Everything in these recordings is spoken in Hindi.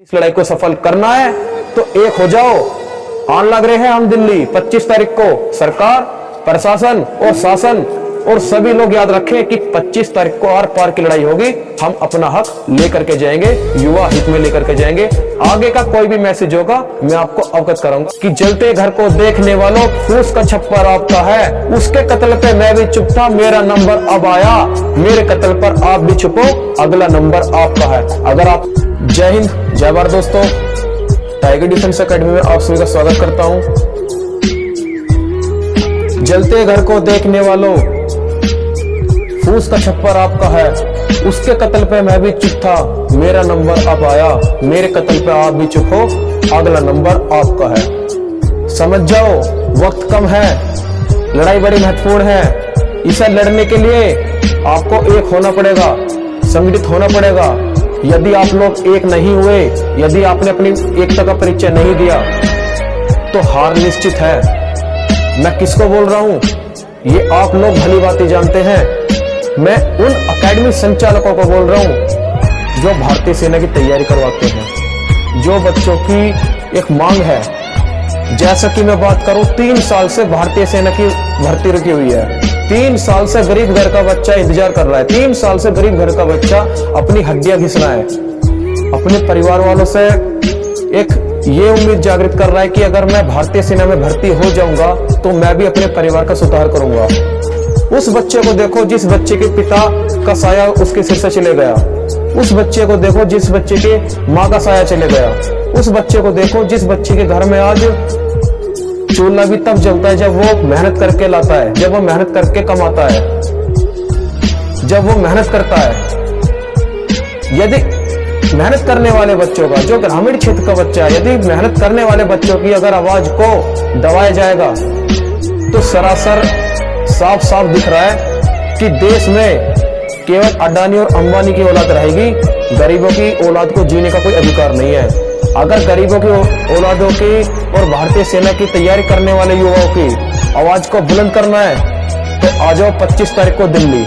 इस लड़ाई को सफल करना है तो एक हो जाओ। आन लग रहे हैं हम दिल्ली 25 तारीख को। सरकार, प्रशासन और शासन और सभी लोग याद रखें कि 25 तारीख को आर पार की लड़ाई होगी। हम अपना हक लेकर के जाएंगे, युवा हित में लेकर के जाएंगे। आगे का कोई भी मैसेज होगा मैं आपको अवगत कराऊंगा कि जलते घर को देखने वालों, फूस का छप्पर आपका है। उसके कत्ल पे मैं भी चुप था, मेरा नंबर अब आया। मेरे कत्ल पर आप भी छुपो, अगला नंबर आपका है। अगर आप जय हिंद, जय भारत दोस्तों। टाइगर डिफेंस एकेडमी में आप सभी का स्वागत करता हूं। जलते घर को देखने वालों, फूस का छप्पर आपका है। उसके कत्ल पे मैं भी चुप था, मेरा नंबर अब आया। मेरे कत्ल पे आप भी चुप हो, अगला नंबर आपका है। समझ जाओ वक्त कम है, लड़ाई बड़ी महत्वपूर्ण है। इसे लड़ने के लिए आपको एक होना पड़ेगा, संगठित होना पड़ेगा। यदि आप लोग एक नहीं हुए, यदि आपने अपनी एकता का परिचय नहीं दिया तो हार निश्चित है। मैं किसको बोल रहा हूं ये आप लोग भली भांति जानते हैं। मैं उन एकेडमी संचालकों को बोल रहा हूं जो भारतीय सेना की तैयारी करवाते हैं, जो बच्चों की एक मांग है। जैसा कि मैं बात करूं, 3 साल से भारतीय सेना की भर्ती रुकी हुई है। 3 साल से गरीब घर का बच्चा इंतजार कर रहा है। 3 साल से गरीब घर का बच्चा अपनी हड्डियां घिस रहा है। अपने परिवार वालों से एक ये उम्मीद जागृत कर रहा है कि अगर मैं भारतीय सेना में भर्ती हो जाऊंगा तो मैं भी अपने परिवार का सुधार करूंगा। उस बच्चे को देखो जिस बच्चे के पिता का साया उसके सिर से चले गया। उस बच्चे को देखो जिस बच्चे के माँ का साया चले गया। उस बच्चे को देखो जिस बच्चे के घर में आज चूल्हा भी तब जलता है जब वो मेहनत करके लाता है, जब वो मेहनत करके कमाता है, जब वो मेहनत करता है। यदि मेहनत करने वाले बच्चों का, जो ग्रामीण क्षेत्र का बच्चा है, यदि मेहनत करने वाले बच्चों की अगर आवाज को दबाया जाएगा तो सरासर साफ साफ दिख रहा है कि देश में केवल अडानी और अंबानी की औलाद रहेगी। गरीबों की औलाद को जीने का कोई अधिकार नहीं है। अगर गरीबों की औलादों की और भारतीय सेना की तैयारी करने वाले युवाओं की आवाज को बुलंद करना है तो आ जाओ 25 तारीख को दिल्ली।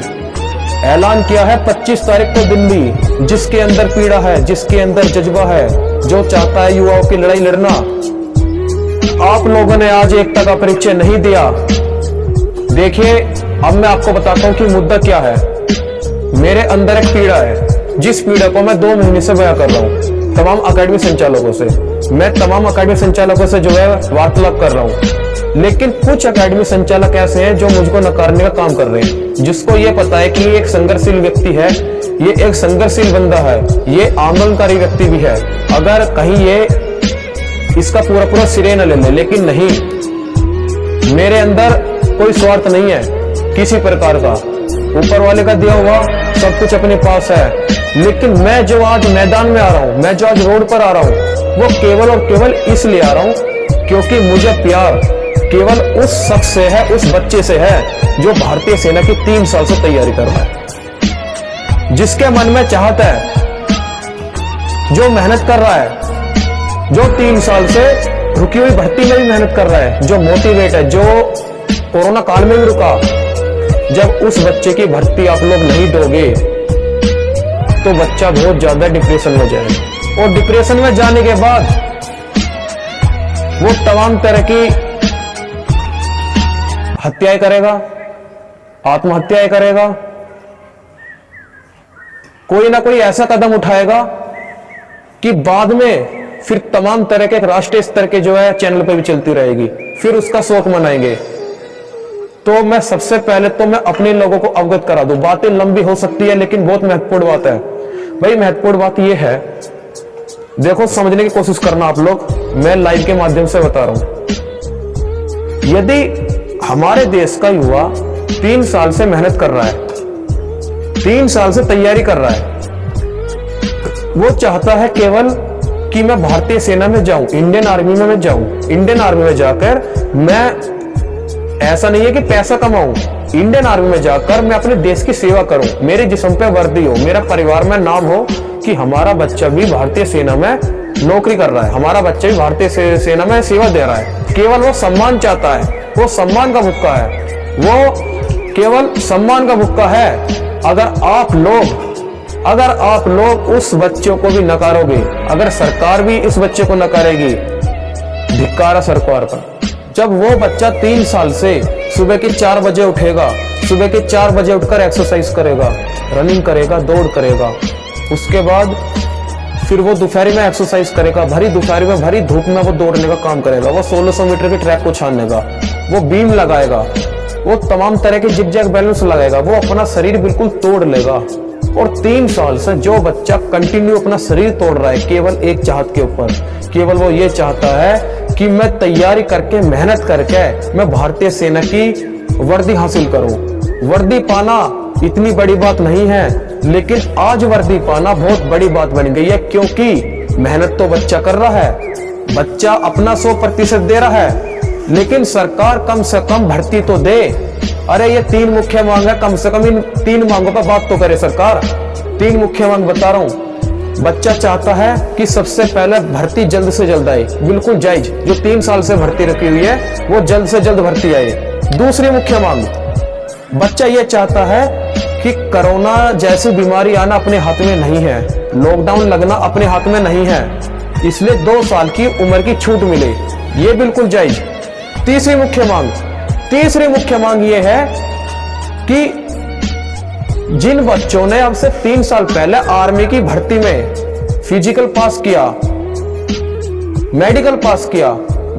ऐलान किया है 25 तारीख को दिल्ली। जिसके अंदर पीड़ा है, जिसके अंदर जज्बा है, जो चाहता है युवाओं की लड़ाई लड़ना। आप लोगों ने आज एकता का परिचय नहीं दिया। देखिए अब मैं आपको बताता हूं कि मुद्दा क्या है। मेरे अंदर एक पीड़ा है, जिस पीड़ा को मैं 2 महीने से बयां कर रहा हूं तमाम अकेडमी संचालकों से। मैं तमाम अकेडमी संचालकों से जो है वार्तालाप कर रहा हूं, लेकिन कुछ अकेडमी संचालक ऐसे हैं जो मुझको नकारने का काम कर रहे हैं, जिसको ये पता है कि ये एक संघर्षशील व्यक्ति है, ये एक संघर्षशील बंदा है, ये आंदोलनकारी व्यक्ति भी है। अगर कहीं ये इसका पूरा पूरा श्रेय न ले ले, लेकिन नहीं, मेरे अंदर कोई स्वार्थ नहीं है किसी प्रकार का। ऊपर वाले का दिया हुआ सब कुछ अपने पास है। लेकिन मैं जो आज मैदान में आ रहा हूं, मैं जो आज रोड पर आ रहा हूं, वो केवल और केवल इसलिए आ रहा हूं क्योंकि मुझे प्यार केवल उस शख्स से है, उस बच्चे से है जो भारतीय सेना की 3 साल से तैयारी कर रहा है, जिसके मन में चाहत है, जो मेहनत कर रहा है, जो 3 साल से रुकी हुई भर्ती में भी मेहनत कर रहा है, जो मोटिवेट है, जो कोरोना काल में भी रुका। जब उस बच्चे की भर्ती आप लोग नहीं दोगे तो बच्चा बहुत ज्यादा डिप्रेशन में जाएगा, और डिप्रेशन में जाने के बाद वो तमाम तरह की हत्याएं करेगा, आत्महत्याएं करेगा, कोई ना कोई ऐसा कदम उठाएगा कि बाद में फिर तमाम तरह के राष्ट्रीय स्तर के जो है चैनल पे भी चलती रहेगी, फिर उसका शोक मनाएंगे। तो मैं सबसे पहले तो मैं अपने लोगों को अवगत करा दूं। बातें लंबी हो सकती है लेकिन बहुत महत्वपूर्ण बात है भाई। महत्वपूर्ण बात यह है, देखो समझने की कोशिश करना आप लोग, मैं लाइव के माध्यम से बता रहा हूं। यदि हमारे देश का युवा 3 साल से मेहनत कर रहा है, 3 साल से तैयारी कर रहा है, वो चाहता है केवल कि मैं भारतीय सेना में जाऊं, इंडियन आर्मी में मैं जाऊं, इंडियन आर्मी में जाकर मैं, ऐसा नहीं है कि पैसा कमाऊं, इंडियन आर्मी में जाकर मैं अपने देश की सेवा करूं, मेरे जिस्म पे वर्दी हो, मेरा परिवार में नाम हो कि हमारा बच्चा भी भारतीय सेना में नौकरी कर रहा है, हमारा बच्चा भी भारतीय सेना में सेवा दे रहा है। केवल वो सम्मान चाहता है, वो सम्मान का भुक्का है, वो केवल सम्मान का भुक्का है। अगर आप लोग अगर आप लोग उस बच्चों को भी नकारोगे, अगर सरकार भी इस बच्चे को नकारेगी, धिक्कार है सरकार पर। जब वो बच्चा 3 साल से सुबह के 4 बजे उठेगा, सुबह के 4 बजे उठकर एक्सरसाइज करेगा, रनिंग करेगा, दौड़ करेगा, उसके बाद फिर वो दोपहर में एक्सरसाइज करेगा, भरी दोपहर में भरी धूप में वो दौड़ने का काम करेगा, वो 1600 मीटर के ट्रैक को छानने का, वो बीम लगाएगा, वो तमाम तरह के जिग जैग बैलेंस लगाएगा, वो अपना शरीर बिल्कुल तोड़ लेगा। और 3 साल से जो बच्चा कंटिन्यू अपना शरीर तोड़ रहा है केवल एक चाहत के ऊपर, केवल वो ये चाहता है कि मैं तैयारी करके, मेहनत करके मैं भारतीय सेना की वर्दी हासिल करूं। वर्दी पाना इतनी बड़ी बात नहीं है, लेकिन आज वर्दी पाना बहुत बड़ी बात बन गई है, क्योंकि मेहनत तो बच्चा कर रहा है, बच्चा अपना 100% दे रहा है, लेकिन सरकार कम से कम भर्ती तो दे। अरे ये 3 मुख्य मांग है, कम से कम इन 3 मांगों पर बात तो करे सरकार। 3 मुख्य मांग बता रहा हूं। बच्चा चाहता है कि सबसे पहले भर्ती जल्द से जल्द आए, बिल्कुल जायज, जो 3 साल से भर्ती रखी हुई है वो जल्द से जल्द भर्ती आए। दूसरी मुख्य मांग, बच्चा ये चाहता है कि कोरोना जैसी बीमारी आना अपने हाथ में नहीं है, लॉकडाउन लगना अपने हाथ में नहीं है, इसलिए 2 साल की उम्र की छूट मिले, ये बिल्कुल जायज। तीसरी मुख्य मांग ये है कि जिन बच्चों ने अब से 3 साल पहले आर्मी की भर्ती में फिजिकल पास किया, मेडिकल पास किया,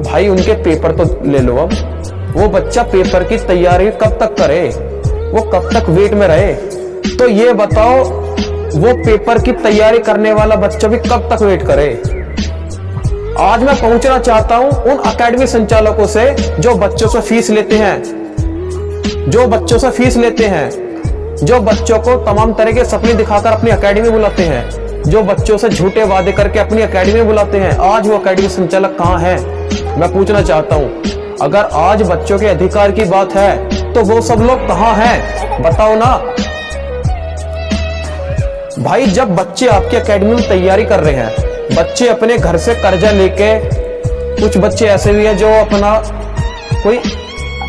भाई उनके पेपर तो ले लो। अब वो बच्चा पेपर की तैयारी कब तक करे, वो कब तक वेट में रहे? तो ये बताओ, वो पेपर की तैयारी करने वाला बच्चा भी कब तक वेट करे? आज मैं पहुंचना चाहता हूं उन एकेडमी संचालकों से जो बच्चों से फीस लेते हैं, जो बच्चों को तमाम तरह के सपने दिखाकर अपनी एकेडमी बुलाते हैं, जो बच्चों से झूठे वादे करके अपनी एकेडमी बुलाते हैं। आज वो एकेडमी संचालक कहां है? मैं पूछना चाहता हूं। अगर आज बच्चों के अधिकार की बात है तो वो सब लोग कहां हैं? बताओ ना भाई। जब बच्चे आपकी एकेडमी में तैयारी कर रहे हैं, बच्चे अपने घर से कर्जा लेके, कुछ बच्चे ऐसे भी हैं जो अपना कोई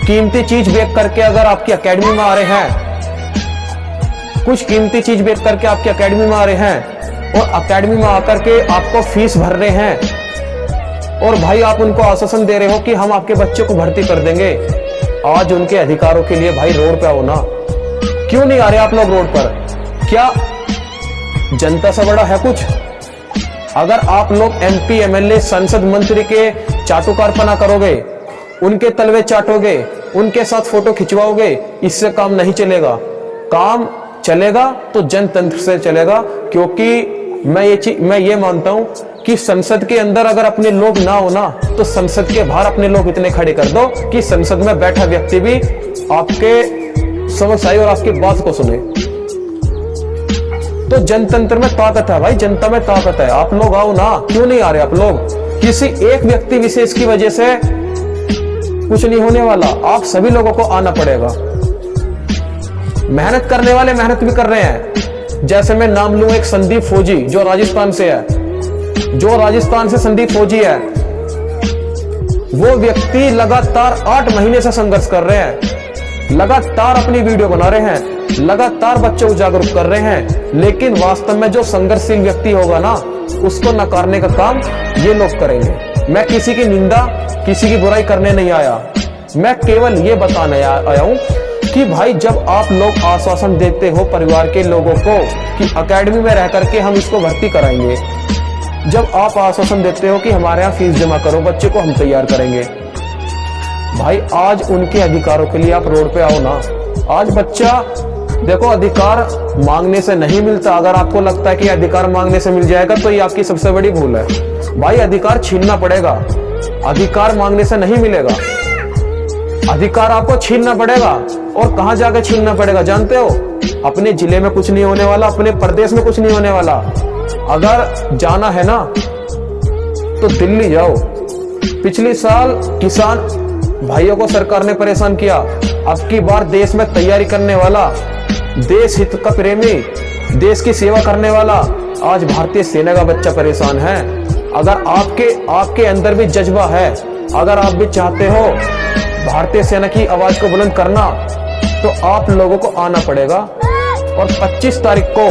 कीमती चीज बेच करके अगर आपकी एकेडमी में आ रहे हैं, कुछ कीमती चीज बेच करके आपकी एकेडमी में आ रहे हैं और एकेडमी में आकर के आपको फीस भर रहे हैं, और भाई आप उनको आश्वासन दे रहे हो कि हम आपके बच्चे को भर्ती कर देंगे। आज उनके अधिकारों के लिए भाई रोड पे आओ ना। क्यों नहीं आ रहे आप लोग रोड पर? क्या जनता से बड़ा है कुछ? अगर आप लोग MP, MLA, संसद मंत्री के चाटुकारपना करोगे, उनके तलवे चाटोगे, उनके साथ फोटो खिंचवाओगे, इससे काम नहीं चलेगा। काम चलेगा तो जनतंत्र से चलेगा, क्योंकि मैं ये मानता हूं कि संसद के अंदर अगर अपने लोग ना हो ना, तो संसद के बाहर अपने लोग इतने खड़े कर दो कि संसद में बैठा व्यक्ति भी आपके समस्याएं और आपकी बात को सुने। तो जनतंत्र में ताकत है भाई, जनता में ताकत है। आप लोग आओ ना। क्यों नहीं आ रहे आप लोग? किसी एक व्यक्ति विशेष की वजह से कुछ नहीं होने वाला, आप सभी लोगों को आना पड़ेगा। मेहनत करने वाले मेहनत भी कर रहे हैं। जैसे मैं नाम लूं एक संदीप फौजी जो राजस्थान से है, संदीप फौजी है, वो व्यक्ति लगातार 8 महीने से संघर्ष कर रहे हैं, लगातार अपनी वीडियो बना रहे हैं, लगातार बच्चों को जागरूक कर रहे हैं, लेकिन वास्तव में जो संघर्षशील व्यक्ति होगा ना, उसको नकारने का काम ये लोग करेंगे। मैं किसी की निंदा, किसी की बुराई करने नहीं आया, मैं केवल ये बताने आया हूं कि भाई जब आप लोग आश्वासन देते हो परिवार के लोगों को कि एकेडमी में रह करके हम इसको भर्ती कराएंगे, जब आप आश्वासन देते हो कि हमारे यहाँ फीस जमा करो, बच्चे को हम तैयार करेंगे, भाई आज उनके अधिकारों के लिए आप रोड पे आओ ना। आज बच्चा देखो, अधिकार मांगने से नहीं मिलता। अगर आपको लगता है कि अधिकार मांगने से मिल जाएगा तो ये आपकी सबसे बड़ी भूल है। भाई अधिकार छीनना पड़ेगा, अधिकार मांगने से नहीं मिलेगा। अधिकार आपको छीनना पड़ेगा, और कहां जाकर छीनना पड़ेगा जानते हो? अपने जिले में कुछ नहीं होने वाला, अपने प्रदेश में कुछ नहीं होने वाला। अगर जाना है ना तो दिल्ली जाओ। पिछले साल किसान भाइयों को सरकार ने परेशान किया, अब की बार देश में तैयारी करने वाला, देश हित का प्रेमी, देश की सेवा करने वाला आज भारतीय सेना का बच्चा परेशान है। अगर आपके अंदर भी जज्बा है, अगर आप भी चाहते हो भारतीय सेना की आवाज को बुलंद करना, तो आप लोगों को आना पड़ेगा। और 25 तारीख को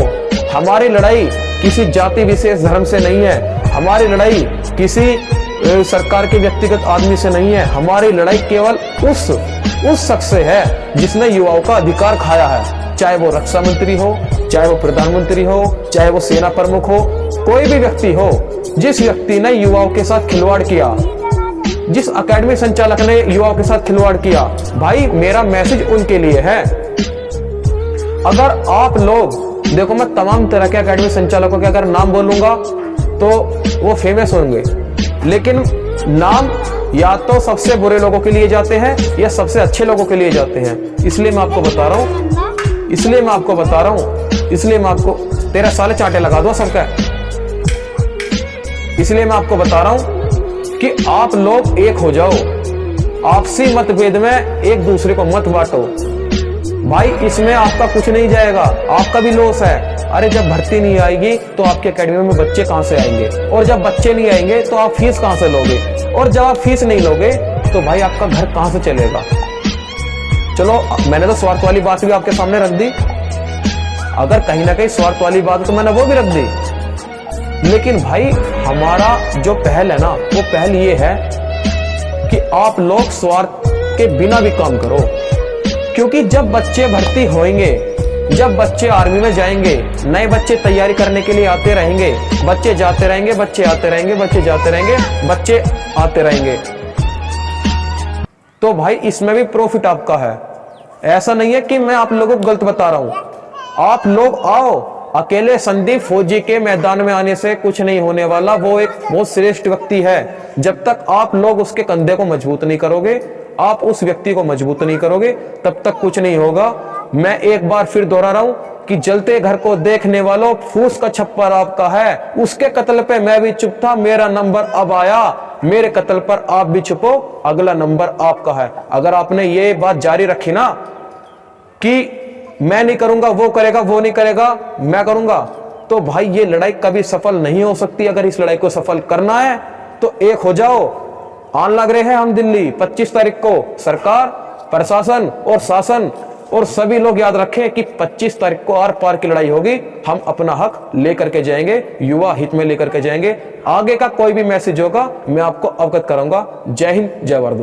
हमारी लड़ाई किसी जाति विशेष धर्म से नहीं है, हमारी लड़ाई किसी सरकार के व्यक्तिगत आदमी से नहीं है, हमारी लड़ाई केवल उस शख्स से है जिसने युवाओं का अधिकार खाया है। चाहे वो रक्षा मंत्री हो, चाहे वो प्रधानमंत्री हो, चाहे वो सेना प्रमुख हो, कोई भी व्यक्ति हो, जिस व्यक्ति ने युवाओं के साथ खिलवाड़ किया, जिस एकेडमी संचालक ने युवाओं के साथ खिलवाड़ किया, भाई मेरा मैसेज उनके लिए है। अगर आप लोग देखो, मैं तमाम तरह के एकेडमी संचालकों के अगर नाम बोलूंगा तो वो फेमस होंगे, लेकिन नाम या तो सबसे बुरे लोगों के लिए जाते हैं या सबसे अच्छे लोगों के लिए जाते हैं। इसलिए मैं आपको बता रहा हूं, इसलिए मैं आपको तेरा साले चांटे लगा दो सबका। इसलिए मैं आपको बता रहा हूं कि आप लोग एक हो जाओ, आपसी मतभेद में एक दूसरे को मत बांटो। भाई इसमें आपका कुछ नहीं जाएगा, आपका भी लॉस है। अरे जब भर्ती नहीं आएगी तो आपके एकेडमी में बच्चे कहां से आएंगे, और जब बच्चे नहीं आएंगे तो आप फीस कहां से लोगे, और जब आप फीस नहीं लोगे तो भाई आपका घर कहां से चलेगा। चलो मैंने तो स्वार्थ वाली बात भी आपके सामने रख दी, अगर कहीं ना कहीं स्वार्थ वाली बात तो मैंने वो भी रख दी, लेकिन भाई हमारा जो पहल है ना, वो पहल ये है कि आप लोग स्वार्थ के बिना भी काम करो। क्योंकि जब बच्चे भर्ती होंगे, जब बच्चे आर्मी में जाएंगे, नए बच्चे तैयारी करने के लिए आते रहेंगे, बच्चे जाते रहेंगे, बच्चे आते रहेंगे, बच्चे जाते रहेंगे, बच्चे आते रहेंगे, तो भाई इसमें भी प्रॉफिट आपका है। ऐसा नहीं है कि मैं आप लोगों को गलत बता रहा हूं। आप लोग आओ, अकेले संदीप फौजी के मैदान में आने से कुछ नहीं होने वाला, वो एक बहुत श्रेष्ठ व्यक्ति है। जब तक आप लोग उसके कंधे को मजबूत नहीं करोगे, आप उस व्यक्ति को मजबूत नहीं करोगे, तब तक कुछ नहीं होगा। मैं एक बार फिर दोहरा रहा हूं कि जलते घर को देखने वालों, फूस का छप्पर आपका है, उसके कत्ल पे मैं भी चुप था, मेरा नंबर अब आया, मेरे कत्ल पर आप भी चुपो, अगला नंबर आपका है। अगर आपने ये बात जारी रखी ना कि मैं नहीं करूंगा, वो करेगा, वो नहीं करेगा, मैं करूंगा, तो भाई ये लड़ाई कभी सफल नहीं हो सकती। अगर इस लड़ाई को सफल करना है तो एक हो जाओ। आन लग रहे हैं हम दिल्ली 25 तारीख को। सरकार, प्रशासन और शासन और सभी लोग याद रखें कि 25 तारीख को आर पार की लड़ाई होगी। हम अपना हक लेकर के जाएंगे, युवा हित में लेकर के जाएंगे। आगे का कोई भी मैसेज होगा मैं आपको अवगत कराऊंगा। जय हिंद, जय भारत।